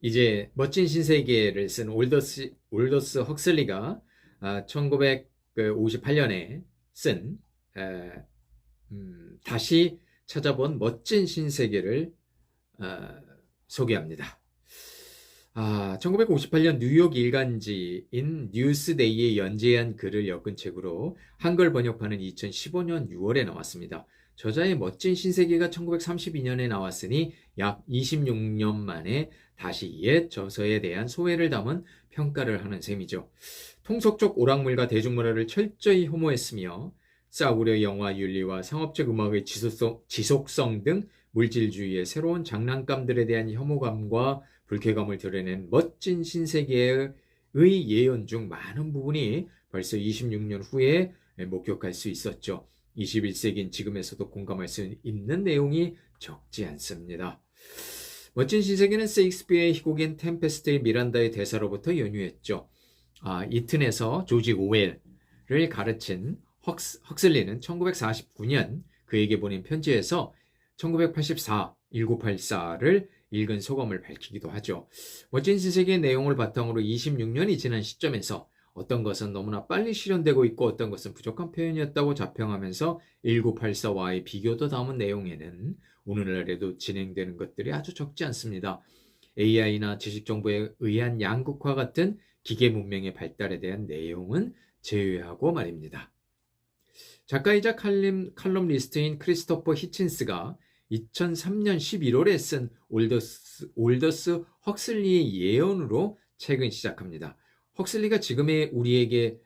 이제 멋진 신세계를 쓴 올더스 헉슬리가 1958년에 쓴 다시 찾아본 멋진 신세계를 어, 소개합니다. 1958년 뉴욕 일간지인 뉴스데이에 연재한 글을 엮은 책으로 한글 번역판은 2015년 6월에 나왔습니다. 저자의 멋진 신세계가 1932년에 나왔으니 약 26년 만에 다시 옛 저서에 대한 소회를 담은 평가를 하는 셈이죠. 통속적 오락물과 대중문화를 철저히 혐오했으며 싸구려 영화 윤리와 상업적 음악의 지속성 등 물질주의의 새로운 장난감들에 대한 혐오감과 불쾌감을 드러낸 멋진 신세계의 예언 중 많은 부분이 벌써 26년 후에 목격할 수 있었죠. 21세기인 지금에서도 공감할 수 있는 내용이 적지 않습니다. 멋진 신세계는 세익스피어의 희곡인 템페스트의 미란다의 대사로부터 연유했죠. 이튼에서 조지 오웰을 가르친 헉슬리는 1949년 그에게 보낸 편지에서 1984, 1984를 읽은 소감을 밝히기도 하죠. 멋진 신세계의 내용을 바탕으로 26년이 지난 시점에서 어떤 것은 너무나 빨리 실현되고 있고 어떤 것은 부족한 표현이었다고 자평하면서 1984와의 비교도 담은 내용에는 오늘날에도 진행되는 것들이 아주 적지 않습니다. AI나 지식정보에 의한 양극화 같은 기계 문명의 발달에 대한 내용은 제외하고 말입니다. 작가이자 칼럼니스트인 크리스토퍼 히친스가 2003년 11월에 쓴 올더스 헉슬리의 예언으로 책은 시작합니다. 헉슬리가 지금의 우리에게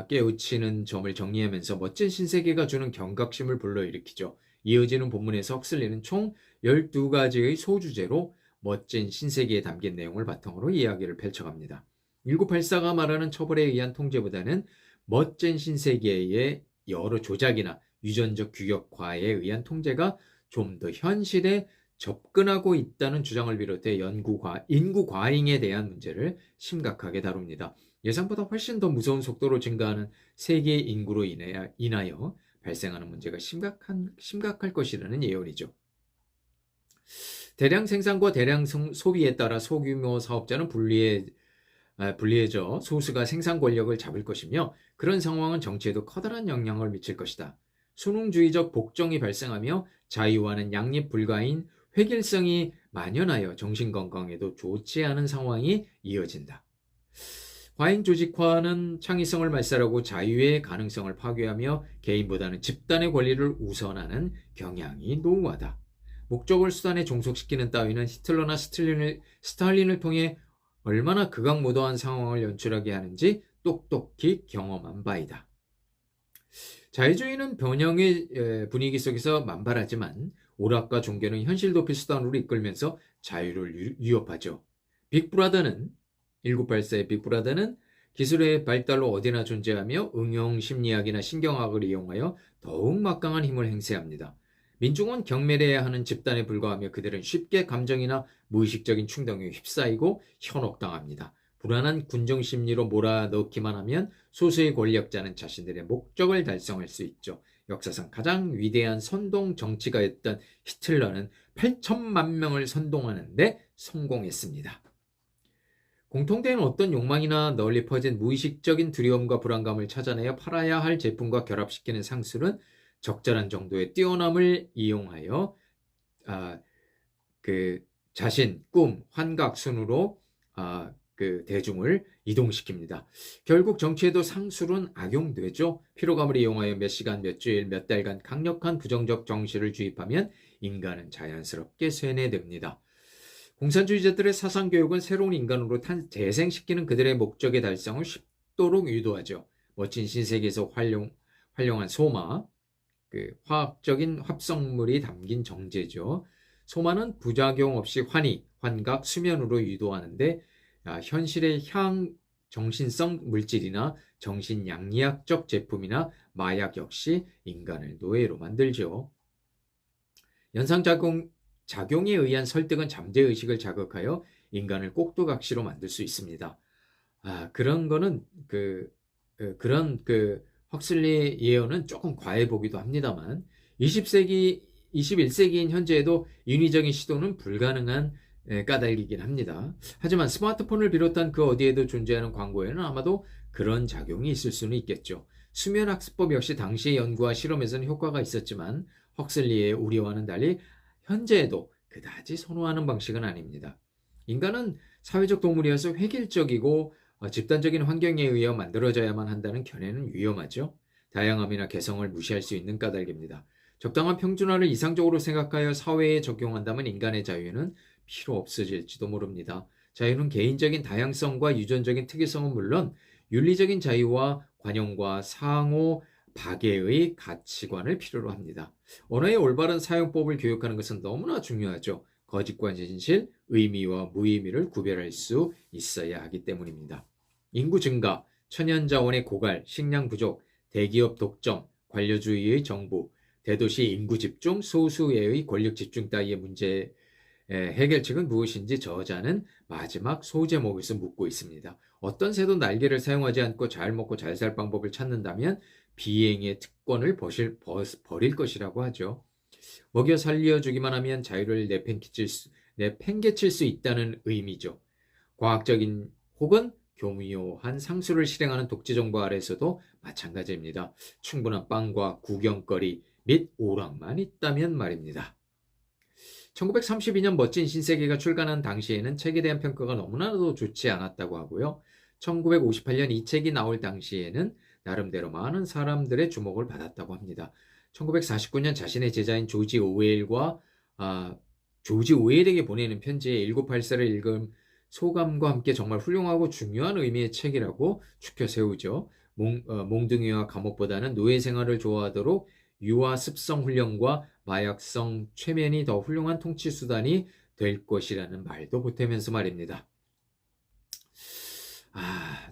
깨우치는 점을 정리하면서 멋진 신세계가 주는 경각심을 불러일으키죠. 이어지는 본문에서 헉슬리는 총 12가지의 소주제로 멋진 신세계에 담긴 내용을 바탕으로 이야기를 펼쳐갑니다. 1984가 말하는 처벌에 의한 통제보다는 멋진 신세계의 여러 조작이나 유전적 규격화에 의한 통제가 좀 더 현실에 접근하고 있다는 주장을 비롯해 인구 과잉에 대한 문제를 심각하게 다룹니다. 예상보다 훨씬 더 무서운 속도로 증가하는 세계 인구로 인하여 발생하는 문제가 심각할 것이라는 예언이죠. 대량 생산과 대량 소비에 따라 소규모 사업자는 불리해져 소수가 생산 권력을 잡을 것이며 그런 상황은 정치에도 커다란 영향을 미칠 것이다. 수능주의적 복종이 발생하며 자유와는 양립 불가인 획일성이 만연하여 정신건강에도 좋지 않은 상황이 이어진다. 과잉 조직화는 창의성을 말살하고 자유의 가능성을 파괴하며 개인보다는 집단의 권리를 우선하는 경향이 노후하다. 목적을 수단에 종속시키는 따위는 히틀러나 스탈린을 통해 얼마나 극악무도한 상황을 연출하게 하는지 똑똑히 경험한 바이다. 자유주의는 변형의 분위기 속에서 만발하지만 오락과 종교는 현실 도피 수단으로 이끌면서 자유를 위협하죠. 빅브라더는 1984의 빅브라더는 기술의 발달로 어디나 존재하며 응용 심리학이나 신경학을 이용하여 더욱 막강한 힘을 행사합니다. 민중은 경멸해야 하는 집단에 불과하며 그들은 쉽게 감정이나 무의식적인 충동에 휩싸이고 현혹당합니다. 불안한 군중심리로 몰아넣기만 하면 소수의 권력자는 자신들의 목적을 달성할 수 있죠. 역사상 가장 위대한 선동 정치가였던 히틀러는 8천만 명을 선동하는 데 성공했습니다. 공통된 어떤 욕망이나 널리 퍼진 무의식적인 두려움과 불안감을 찾아내어 팔아야 할 제품과 결합시키는 상술은 적절한 정도의 뛰어남을 이용하여 자신, 꿈, 환각 순으로 대중을 이동시킵니다. 결국 정치에도 상술은 악용되죠. 피로감을 이용하여 몇 시간, 몇 주일, 몇 달간 강력한 부정적 정시를 주입하면 인간은 자연스럽게 쇠뇌됩니다. 공산주의자들의 사상교육은 새로운 인간으로 재생시키는 그들의 목적의 달성을 쉽도록 유도하죠. 멋진 신세계에서 활용한 소마, 화학적인 합성물이 담긴 정제죠. 소마는 부작용 없이 환각, 수면으로 유도하는데 현실의 정신성 물질이나 정신양리학적 제품이나 마약 역시 인간을 노예로 만들죠. 연상작용에 의한 설득은 잠재의식을 자극하여 인간을 꼭두각시로 만들 수 있습니다. 그런 거는 그런 헉슬리 예언은 조금 과해 보기도 합니다만 21세기인 현재에도 인위적인 시도는 불가능한 까닭이긴 합니다. 하지만 스마트폰을 비롯한 그 어디에도 존재하는 광고에는 아마도 그런 작용이 있을 수는 있겠죠. 수면학습법 역시 당시의 연구와 실험에서는 효과가 있었지만 헉슬리의 우려와는 달리 현재에도 그다지 선호하는 방식은 아닙니다. 인간은 사회적 동물이어서 획일적이고 집단적인 환경에 의해 만들어져야만 한다는 견해는 위험하죠. 다양함이나 개성을 무시할 수 있는 까닭입니다. 적당한 평준화를 이상적으로 생각하여 사회에 적용한다면 인간의 자유는 필요 없어질지도 모릅니다. 자유는 개인적인 다양성과 유전적인 특이성은 물론 윤리적인 자유와 관용과 상호 박애의 가치관을 필요로 합니다. 언어의 올바른 사용법을 교육하는 것은 너무나 중요하죠. 거짓과 진실, 의미와 무의미를 구별할 수 있어야 하기 때문입니다. 인구 증가, 천연자원의 고갈, 식량 부족, 대기업 독점, 관료주의의 정부, 대도시 인구 집중, 소수의 권력 집중 따위의 문제 해결책은 무엇인지 저자는 마지막 소제목에서 묻고 있습니다. 어떤 새도 날개를 사용하지 않고 잘 먹고 잘 살 방법을 찾는다면 비행의 특권을 버릴 것이라고 하죠. 먹여 살려주기만 하면 자유를 내팽개칠 수 있다는 의미죠. 과학적인 혹은 교묘한 상술을 실행하는 독재 정부 아래에서도 마찬가지입니다. 충분한 빵과 구경거리 및 오락만 있다면 말입니다. 1932년 멋진 신세계가 출간한 당시에는 책에 대한 평가가 너무나도 좋지 않았다고 하고요. 1958년 이 책이 나올 당시에는 나름대로 많은 사람들의 주목을 받았다고 합니다. 1949년 자신의 제자인 조지 오웰에게 보내는 편지에 1984를 읽은 소감과 함께 정말 훌륭하고 중요한 의미의 책이라고 추켜 세우죠. 몽둥이와 감옥보다는 노예 생활을 좋아하도록 유아 습성 훈련과 마약성 최면이 더 훌륭한 통치 수단이 될 것이라는 말도 보태면서 말입니다.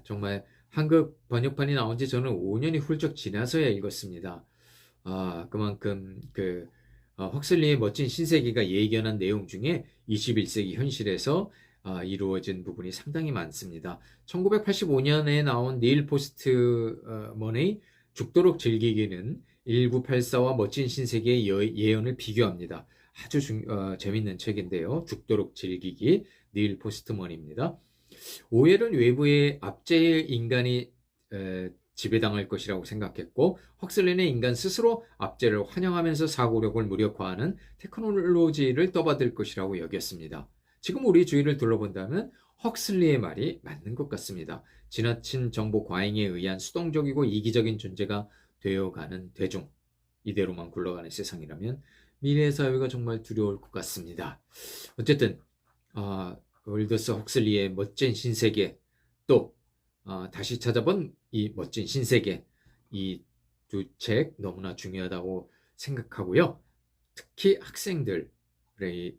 정말 한국 번역판이 나온 지 저는 5년이 훌쩍 지나서야 읽었습니다. 그만큼 헉슬리의 멋진 신세계가 예견한 내용 중에 21세기 현실에서 이루어진 부분이 상당히 많습니다. 1985년에 나온 닐 포스트먼의 죽도록 즐기기는 1984와 멋진 신세계의 예언을 비교합니다. 아주 재밌는 책인데요. 죽도록 즐기기, 닐 포스트먼입니다. 오웰은 외부의 압제의 인간이 지배당할 것이라고 생각했고 헉슬리는 인간 스스로 압제를 환영하면서 사고력을 무력화하는 테크놀로지를 떠받을 것이라고 여겼습니다. 지금 우리 주위를 둘러본다면 헉슬리의 말이 맞는 것 같습니다. 지나친 정보 과잉에 의한 수동적이고 이기적인 존재가 되어가는 대중, 이대로만 굴러가는 세상이라면 미래의 사회가 정말 두려울 것 같습니다. 어쨌든 월더스 헉슬리의 멋진 신세계, 또 다시 찾아본 이 멋진 신세계, 이 두 책 너무나 중요하다고 생각하고요. 특히 학생들이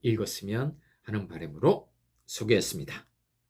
읽었으면 하는 바람으로 소개했습니다.